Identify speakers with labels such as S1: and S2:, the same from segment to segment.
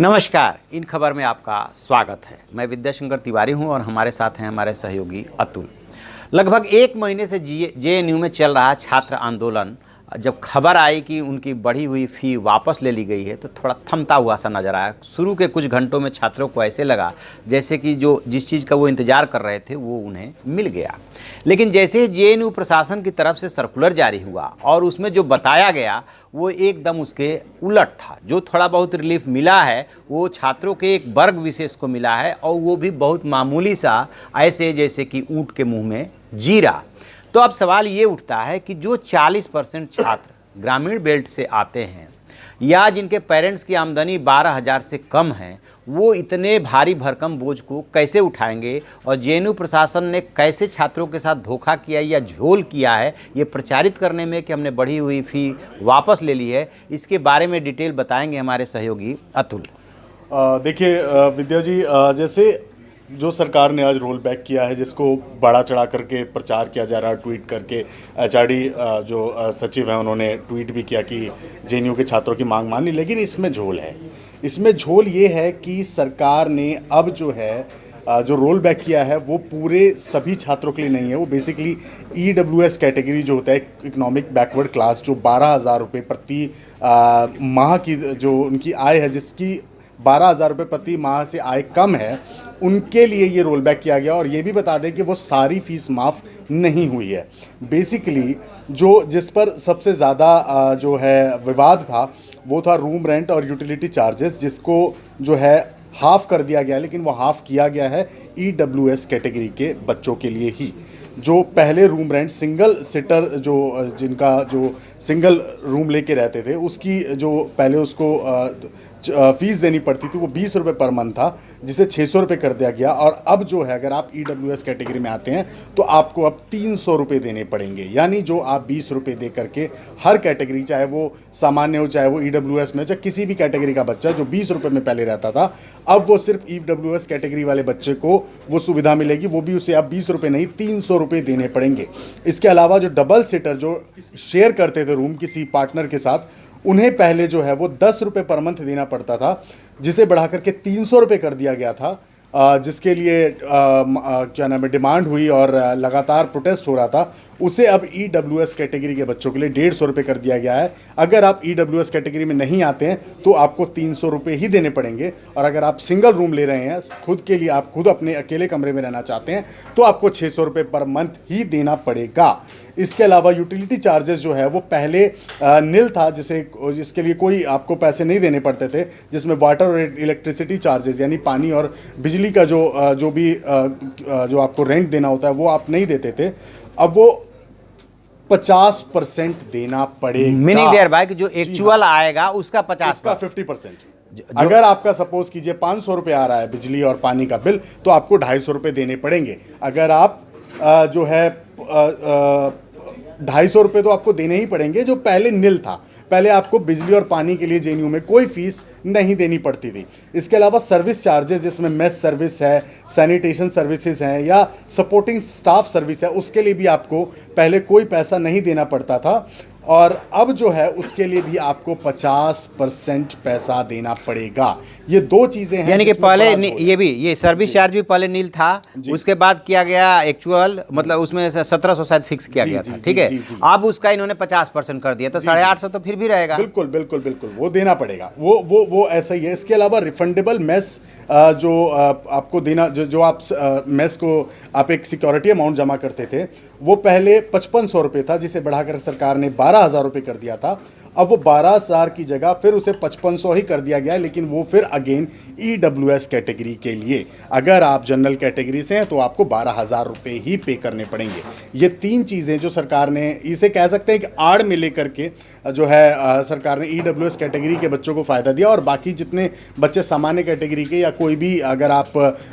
S1: नमस्कार, इन खबर में आपका स्वागत है। मैं विद्याशंकर तिवारी हूं और हमारे साथ हैं हमारे सहयोगी अतुल। लगभग एक महीने से जेएनयू में चल रहा छात्र आंदोलन जब खबर आई कि उनकी बढ़ी हुई फ़ी वापस ले ली गई है तो थोड़ा थमता हुआ सा नज़र आया। शुरू के कुछ घंटों में छात्रों को ऐसे लगा जैसे कि जिस चीज़ का वो इंतज़ार कर रहे थे वो उन्हें मिल गया। लेकिन जैसे ही जेएनयू प्रशासन की तरफ से सर्कुलर जारी हुआ और उसमें जो बताया गया वो एकदम उसके उलट था। जो थोड़ा बहुत रिलीफ मिला है वो छात्रों के एक वर्ग विशेष को मिला है और वो भी बहुत मामूली सा, ऐसे जैसे कि ऊँट के मुँह में जीरा। तो अब सवाल ये उठता है कि जो 40% छात्र ग्रामीण बेल्ट से आते हैं या जिनके पेरेंट्स की आमदनी 12,000 से कम है, वो इतने भारी भरकम बोझ को कैसे उठाएंगे और जेएनयू प्रशासन ने कैसे छात्रों के साथ धोखा किया या झोल किया है ये प्रचारित करने में कि हमने बढ़ी हुई फ़ी वापस ले ली है, इसके बारे में डिटेल बताएंगे हमारे सहयोगी अतुल।
S2: देखिए विद्या जी, जैसे जो सरकार ने आज रोल बैक किया है, जिसको बड़ा चढ़ा करके प्रचार किया जा रहा है, ट्वीट करके एचआरडी जो सचिव हैं उन्होंने ट्वीट भी किया कि जेएनयू के छात्रों की मांग मान ली, लेकिन इसमें झोल है। इसमें झोल ये है कि सरकार ने अब जो है जो रोल बैक किया है वो पूरे सभी छात्रों के लिए नहीं है। वो बेसिकली ईडब्ल्यूएस कैटेगरी जो होता है, इकोनॉमिक बैकवर्ड क्लास, जो 12,000 रुपये प्रति माह की जो उनकी आय है, जिसकी 12,000 रुपये प्रति माह से आय कम है, उनके लिए ये रोल बैक किया गया। और ये भी बता दें कि वो सारी फीस माफ़ नहीं हुई है। बेसिकली जिस पर सबसे ज़्यादा जो है विवाद था वो था रूम रेंट और यूटिलिटी चार्जेस, जिसको जो है हाफ़ कर दिया गया, लेकिन वो हाफ़ किया गया है ईडब्ल्यूएस कैटेगरी के बच्चों के लिए ही। जो पहले रूम रेंट सिंगल सिटर जिनका जो सिंगल रूम लेके रहते थे, उसकी जो पहले उसको फीस देनी पड़ती थी वो 20 रुपये पर मंथ था, जिसे 600 रुपये कर दिया गया। और अब जो है अगर आप ईडब्ल्यूएस कैटेगरी में आते हैं तो आपको अब 300 रुपये देने पड़ेंगे। यानी जो आप 20 रुपये दे करके हर कैटेगरी, चाहे वो सामान्य हो, चाहे वो ईडब्ल्यूएस में, चाहे किसी भी कैटेगरी का बच्चा जो 20 रुपये में पहले रहता था, अब वो सिर्फ ईडब्ल्यूएस कैटेगरी वाले बच्चे को वो सुविधा मिलेगी। वो भी उसे अब 20 रुपये नहीं 300 रुपये देने पड़ेंगे। इसके अलावा जो डबल सीटर जो शेयर करते थे रूम किसी पार्टनर के साथ, उन्हें पहले जो है वो 10 रुपये पर मंथ देना पड़ता था, जिसे बढ़ा करके 300 रुपये कर दिया गया था। जिसके लिए क्या नाम है, डिमांड हुई और लगातार प्रोटेस्ट हो रहा था। उसे अब ईडब्ल्यूएस कैटेगरी के बच्चों के लिए 150 रुपये कर दिया गया है। अगर आप ईडब्ल्यूएस कैटेगरी में नहीं आते हैं तो आपको 300 रुपये ही देने पड़ेंगे। और अगर आप सिंगल रूम ले रहे हैं खुद के लिए, आप खुद अपने अकेले कमरे में रहना चाहते हैं, तो आपको 600 रुपये पर मंथ ही देना पड़ेगा। इसके अलावा यूटिलिटी चार्जेस जो है वो पहले नील था, जिसके लिए कोई आपको पैसे नहीं देने पड़ते थे, जिसमें वाटर और इलेक्ट्रिसिटी चार्जेस यानी पानी और बिजली का जो भी जो आपको रेंट देना होता है वो आप नहीं देते थे। अब वो 50% देना पड़ेगा।
S1: मीनिंग देयर बाय कि जो एक्चुअल आएगा उसका
S2: 50%। अगर आपका सपोज कीजिए 500 रुपये आ रहा है बिजली और पानी का बिल, तो आपको 250 रुपये देने पड़ेंगे। अगर आप जो है 250 रुपये तो आपको देने ही पड़ेंगे, जो पहले नील था। पहले आपको बिजली और पानी के लिए जेएनयू में कोई फीस नहीं देनी पड़ती थी। इसके अलावा सर्विस चार्जेस, जिसमें मेस सर्विस है, सैनिटेशन सर्विसेज हैं या सपोर्टिंग स्टाफ सर्विस है, उसके लिए भी आपको पहले कोई पैसा नहीं देना पड़ता था। और अब जो है उसके लिए भी आपको 50% पैसा देना पड़ेगा। ये दो चीज़ें हैं।
S1: यानी कि पहले ये सर्विस चार्ज भी पहले नील था, उसके बाद किया गया एक्चुअल, मतलब उसमें 1700 शायद फिक्स किया गया था, ठीक है। अब उसका इन्होंने 50% कर दिया, तो 850 तो फिर भी रहेगा।
S2: बिल्कुल बिल्कुल बिल्कुल, वो देना पड़ेगा। वो ऐसा ही है। इसके अलावा रिफंडेबल मेस जो आपको देना, जो आप मेस को आप एक सिक्योरिटी अमाउंट जमा करते थे, वो पहले 5500 रुपये था, जिसे बढ़ाकर सरकार ने 12,000 रुपये कर दिया था। अब वो 12,000 की जगह फिर उसे 5500 ही कर दिया गया है, लेकिन वो फिर अगेन ईडब्ल्यूएस कैटेगरी के लिए। अगर आप जनरल कैटेगरी से हैं तो आपको 12,000 रुपये ही पे करने पड़ेंगे। ये तीन चीज़ें जो सरकार ने, इसे कह सकते हैं कि आड़ में लेकर के जो है सरकार ने ईडब्ल्यूएस कैटेगरी के बच्चों को फ़ायदा दिया। और बाकी जितने बच्चे सामान्य कैटेगरी के या कोई भी, अगर आप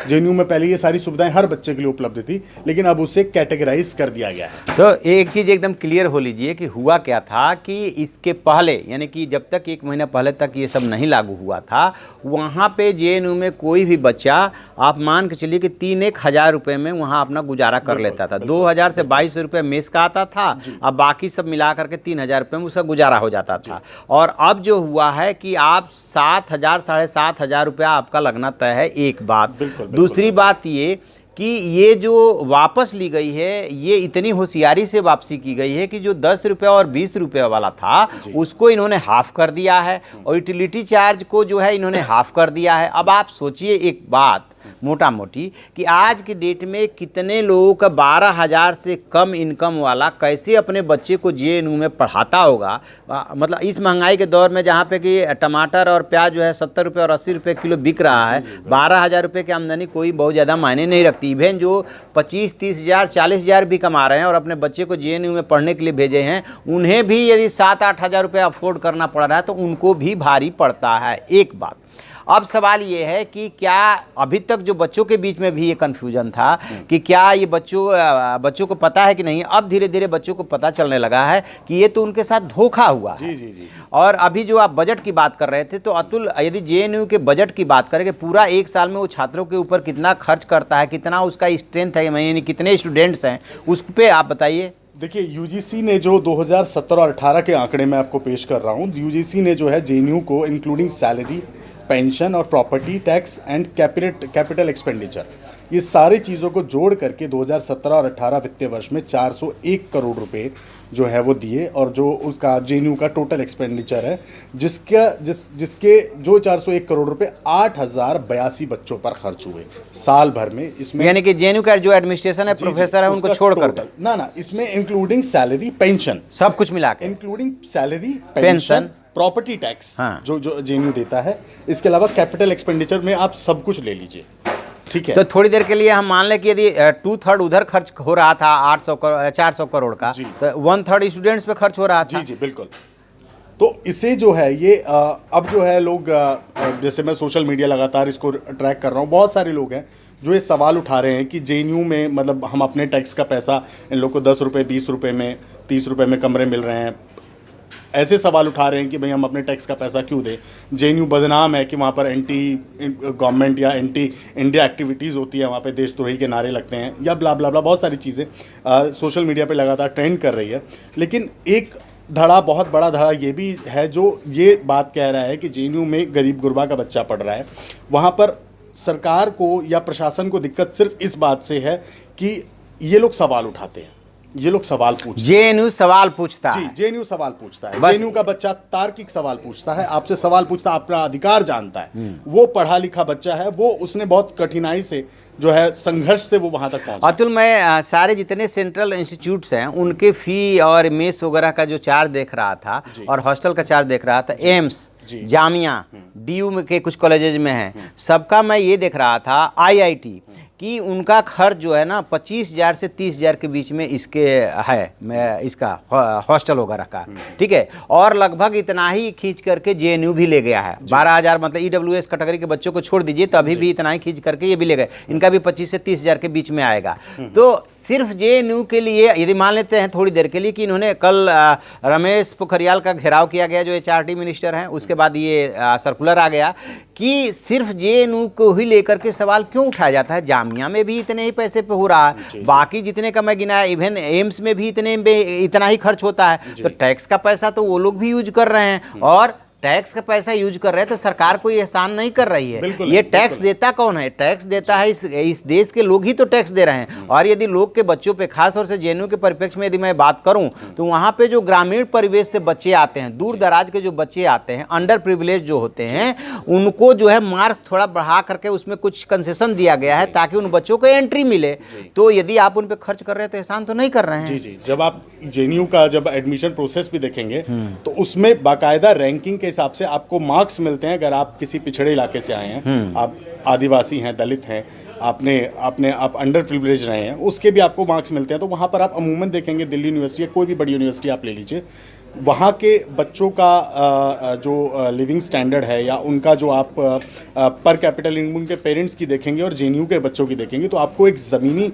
S2: जेएनयू में पहले ये सारी सुविधाएं हर बच्चे के लिए उपलब्ध थी, लेकिन अब उसे कैटेगराइज कर दिया गया है।
S1: तो एक चीज़ एकदम क्लियर हो लीजिए कि हुआ क्या था कि इसके पहले, यानी कि जब तक 1 महीना पहले तक ये सब नहीं लागू हुआ था, वहाँ पे जेएनयू में कोई भी बच्चा, आप मान के चलिए कि 3-1 रुपये में वहाँ अपना गुजारा कर लेता था। 2,000 से 2,200 रुपये मेस का आता था, अब बाकी सब मिला करके 3,000 रुपये में उसका गुजारा गुजारा हो जाता था। और अब जो हुआ है कि आप 7,000 7,500 रुपया आपका लगना तय है, एक बात। दूसरी बात ये कि ये जो वापस ली गई है, ये इतनी होशियारी से वापसी की गई है कि जो 10 रुपये और 20 रुपये वाला था उसको इन्होंने हाफ कर दिया है, और यूटिलिटी चार्ज को जो है इन्होंने हाफ कर दिया है। अब आप सोचिए एक बात मोटा मोटी कि आज की डेट में कितने लोगों का 12,000 से कम इनकम वाला कैसे अपने बच्चे को जेएनयू में पढ़ाता होगा। मतलब इस महंगाई के दौर में जहाँ पे कि टमाटर और प्याज जो है 70 रुपये और 80 रुपये किलो बिक रहा है, 12,000 रुपये की आमदनी कोई बहुत ज़्यादा मायने नहीं रखती। इवन जो 25-30 हज़ार 40,000 भी कमा रहे हैं और अपने बच्चे को जेएनयू में पढ़ने के लिए भेजे हैं, उन्हें भी यदि 7-8 हज़ार रुपये अफोर्ड करना पड़ रहा है तो उनको भी भारी पड़ता है। एक बात। अब सवाल ये है कि क्या अभी तक जो बच्चों के बीच में भी ये कन्फ्यूजन था कि क्या ये बच्चों को पता है कि नहीं, अब धीरे धीरे बच्चों को पता चलने लगा है कि ये तो उनके साथ धोखा हुआ है।
S2: जी।
S1: और अभी जो आप बजट की बात कर रहे थे, तो अतुल यदि जेएनयू के बजट की बात करें कि पूरा एक साल में वो छात्रों के ऊपर कितना खर्च करता है, कितना उसका स्ट्रेंथ है, यानी कितने स्टूडेंट्स हैं, उस पर आप बताइए।
S2: देखिए, यूजीसी ने जो 2017 और 18 के आंकड़े मैं आपको पेश कर रहा हूँ, यूजीसी ने जो है जेएनयू को इंक्लूडिंग सैलरी, पेंशन और property tax and capital expenditure, ये सारी चीज़ों को जोड़ करके 2017 और 18 वित्तीय वर्ष में 401 करोड़ रुपए जो है वो दिए, और जो उसका जेएनयू का टोटल एक्सपेंडिचर है जिसके जो 401 करोड़ रुपए 8,082 बच्चों पर खर्च हुए साल भर में। इसमें
S1: यानी कि जेएनयू का जो एडमिनिस्ट्रेशन है, प्रोफेसर है, उनको छोड़ कर
S2: ना इसमें इंक्लूडिंग सैलरी, पेंशन,
S1: सब कुछ मिला के,
S2: including salary, pension, property tax जो जेएनयू देता है, इसके अलावा कैपिटल एक्सपेंडिचर में आप सब कुछ ले लीजिए, ठीक है।
S1: तो थोड़ी देर के लिए हम मान लें कि यदि 2/3 उधर खर्च हो रहा था 400 करोड़ का, तो 1/3 स्टूडेंट्स पे खर्च हो रहा था।
S2: जी बिल्कुल। तो इसे जो है ये अब जो है लोग जैसे मैं सोशल मीडिया लगातार इसको ट्रैक कर रहा हूँ, बहुत सारे लोग हैं जो ये सवाल उठा रहे हैं कि जेएनयू में मतलब हम अपने टैक्स का पैसा इन लोग को 10 रुपये, 20 रुपये में, 30 रुपये में कमरे मिल रहे हैं, ऐसे सवाल उठा रहे हैं कि भाई हम अपने टैक्स का पैसा क्यों दें। जेएनयू बदनाम है कि वहाँ पर एंटी गवर्नमेंट या एंटी इंडिया एक्टिविटीज़ होती है, वहाँ पे देशद्रोही के नारे लगते हैं या ब्ला ब्ला ब्ला, बहुत सारी चीज़ें सोशल मीडिया पे लगातार ट्रेंड कर रही है। लेकिन एक धड़ा, बहुत बड़ा धड़ा ये भी है जो ये बात कह रहा है कि जेएनयू में गरीब गुरबा का बच्चा पढ़ रहा है, वहाँ पर सरकार को या प्रशासन को दिक्कत सिर्फ इस बात से है कि ये लोग सवाल उठाते हैं, ये लोग सवाल पूछते हैं।
S1: जेएनयू सवाल पूछता है,
S2: जेएनयू सवाल पूछता है, जेएनयू का बच्चा तार्किक सवाल पूछता है, आपसे सवाल पूछता है, अपना अधिकार जानता है। वो पढ़ा लिखा बच्चा है, वो उसने बहुत कठिनाई से जो है संघर्ष से वो वहां तक पहुंचा।
S1: अतुल, मैं सारे जितने सेंट्रल इंस्टीट्यूट्स हैं उनके फी और मेस वगैरह का जो चार्ज देख रहा था और हॉस्टल का चार्ज देख रहा था, एम्स, जामिया, डीयू के कुछ कॉलेजेज में है, सबका मैं ये देख रहा था, आईआईटी कि उनका खर्च जो है ना 25,000 से 30,000 के बीच में इसके है, मैं इसका हॉस्टल वगैरह का, ठीक है। और लगभग इतना ही खींच करके जेएनयू भी ले गया है, 12,000, मतलब ईडब्ल्यूएस कैटेगरी के बच्चों को छोड़ दीजिए तो अभी भी इतना ही खींच करके ये भी ले गए, इनका भी 25 से 30,000 के बीच में आएगा। तो सिर्फ जेएनयू के लिए यदि मान लेते हैं थोड़ी देर के लिए कि इन्होंने कल रमेश पोखरियाल का घेराव किया गया जो एचआरडी मिनिस्टर हैं, उसके बाद ये सर्कुलर आ गया कि सिर्फ जेएनयू को ही लेकर के सवाल क्यों उठाया जाता है। जामिया में भी इतने ही पैसे पे हो रहा है, बाकी जितने का मैं गिनाया, इवन एम्स में भी इतना ही खर्च होता है, तो टैक्स का पैसा तो वो लोग भी यूज कर रहे हैं, और टैक्स का पैसा यूज कर रहे हैं तो सरकार कोई एहसान नहीं कर रही है। ये टैक्स देता कौन है? टैक्स देता है इस देश के लोग ही तो टैक्स दे रहे हैं। और यदि लोग के बच्चों पे, खास तौर से जेएनयू के परिप्रेक्ष्य में यदि मैं बात करूं तो वहां पे जो ग्रामीण परिवेश से बच्चे आते हैं, दूर दराज के जो बच्चे आते हैं, अंडर प्रिविलेज जो होते हैं, उनको जो है मार्क्स थोड़ा बढ़ा करके उसमें कुछ कंसेशन दिया गया है ताकि उन बच्चों को एंट्री मिले। तो यदि आप उन पर खर्च कर रहे हैं तो एहसान तो नहीं कर रहे हैं।
S2: जी। जब आप जेएनयू का जब एडमिशन प्रोसेस भी देखेंगे तो उसमें बाकायदा रैंकिंग के हिसाब से आपको मार्क्स मिलते हैं। अगर आप किसी पिछड़े इलाके से आए हैं, आप आदिवासी हैं, दलित हैं, आप अंडर प्रिविलेज रहे हैं, उसके भी आपको मार्क्स मिलते हैं। तो वहाँ पर आप अमूमन देखेंगे, दिल्ली यूनिवर्सिटी या कोई भी बड़ी यूनिवर्सिटी आप ले लीजिए, वहाँ के बच्चों का जो लिविंग स्टैंडर्ड है या उनका जो आप पर कैपिटल इनकम उनके पेरेंट्स की देखेंगे और जेएनयू के बच्चों की देखेंगे तो आपको एक ज़मीनी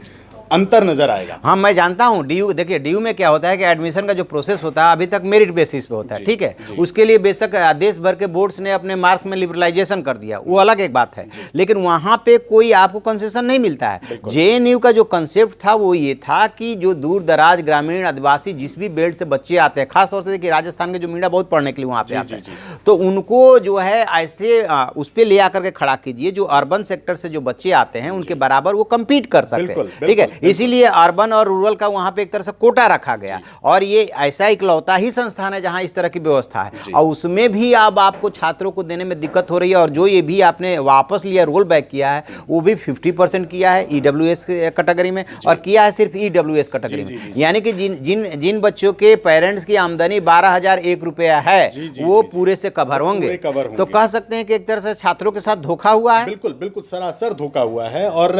S2: अंतर नजर आएगा।
S1: हाँ, मैं जानता हूँ। डीयू देखिए, डीयू में क्या होता है कि एडमिशन का जो प्रोसेस होता है अभी तक मेरिट बेसिस पे होता है, ठीक है। उसके लिए बेशक देश भर के बोर्ड्स ने अपने मार्क्स में लिबरलाइजेशन कर दिया, वो अलग एक बात है, लेकिन वहाँ पे कोई आपको कंसेशन नहीं मिलता है। जेएनयू का जो कंसेप्ट था वो ये था कि जो दूर दराज ग्रामीण आदिवासी जिस भी बेल्ट से बच्चे आते हैं, खासतौर से देखिए राजस्थान के जो मीडिया बहुत पढ़ने के लिए वहाँ पे आते हैं, तो उनको जो है ऐसे उस पर ले आकर के खड़ा कीजिए जो अर्बन सेक्टर से जो बच्चे आते हैं उनके बराबर वो कम्पीट कर सकते हैं, ठीक है। इसीलिए अर्बन और रूरल का वहाँ पे एक तरह से कोटा रखा गया, और ये ऐसा इकलौता ही संस्थान है जहाँ इस तरह की व्यवस्था है, और उसमें भी अब आपको छात्रों को देने में दिक्कत हो रही है। और जो ये भी आपने वापस लिया, रोल बैक किया है, वो भी 50% किया है ईडब्ल्यूएस कैटेगरी में, और किया है सिर्फ ईडब्ल्यूएस कैटेगरी में। यानी कि जिन बच्चों के पेरेंट्स की आमदनी 12,001 रुपया है वो पूरे से कवर होंगे। तो कह सकते हैं कि एक तरह से छात्रों के साथ धोखा हुआ है।
S2: बिल्कुल बिल्कुल सरासर धोखा हुआ है। और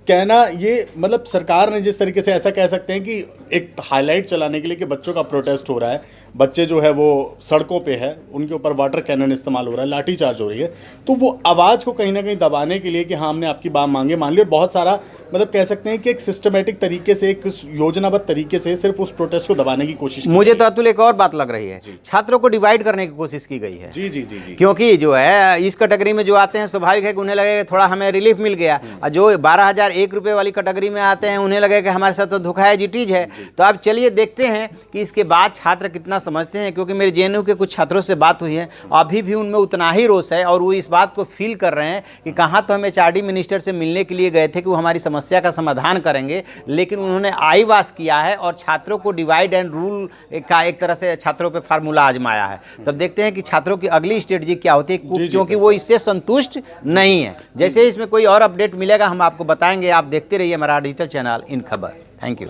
S2: कहना ये मतलब सरकार ने जिस तरीके से, ऐसा कह सकते हैं कि एक हाईलाइट चलाने के लिए कि बच्चों का प्रोटेस्ट हो रहा है, बच्चे जो है वो सड़कों पे है, उनके ऊपर वाटर कैनन इस्तेमाल हो रहा है, लाठीचार्ज हो रही है, तो वो आवाज़ को कहीं ना कहीं दबाने के लिए कि हाँ हमने आपकी बात मांगे मान ली, और बहुत सारा मतलब कह सकते हैं कि एक सिस्टमेटिक तरीके से, एक योजनाबद्ध तरीके से सिर्फ उस प्रोटेस्ट को दबाने की कोशिश।
S1: मुझे तो अतुल एक और बात लग रही है, छात्रों को डिवाइड करने की कोशिश की गई है।
S2: जी जी जी जी।
S1: क्योंकि जो है इस कैटेगरी में जो आते हैं स्वाभाविक है कि उन्हें लगेगा थोड़ा हमें रिलीफ मिल गया, और जो 12,001 रुपये वाली कैटेगरी में आते हैं उन्हें लगेगा कि हमारे साथ तो धोखा है, जिटीज है। तो अब चलिए देखते हैं कि इसके बाद छात्र कितना समझते हैं, क्योंकि मेरे जेएनयू के कुछ छात्रों से बात हुई है, अभी भी उनमें उतना ही रोष है, और वो इस बात को फील कर रहे हैं कि कहाँ तो हम एचआरडी मिनिस्टर से मिलने के लिए गए थे कि वो हमारी समस्या का समाधान करेंगे, लेकिन उन्होंने आईवास किया है और छात्रों को डिवाइड एंड रूल का एक तरह से छात्रों पे फार्मूला आजमाया है। तब देखते हैं कि छात्रों की अगली स्ट्रेटजी क्या होती है, क्योंकि वो इससे संतुष्ट नहीं है। जैसे ही इसमें कोई और अपडेट मिलेगा हम आपको बताएंगे। आप देखते रहिए हमारा डिजिटल चैनल इन खबर। Thank you.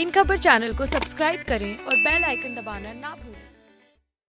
S3: इन खबर चैनल को सब्सक्राइब करें और बेल आइकन दबाना ना भूलें।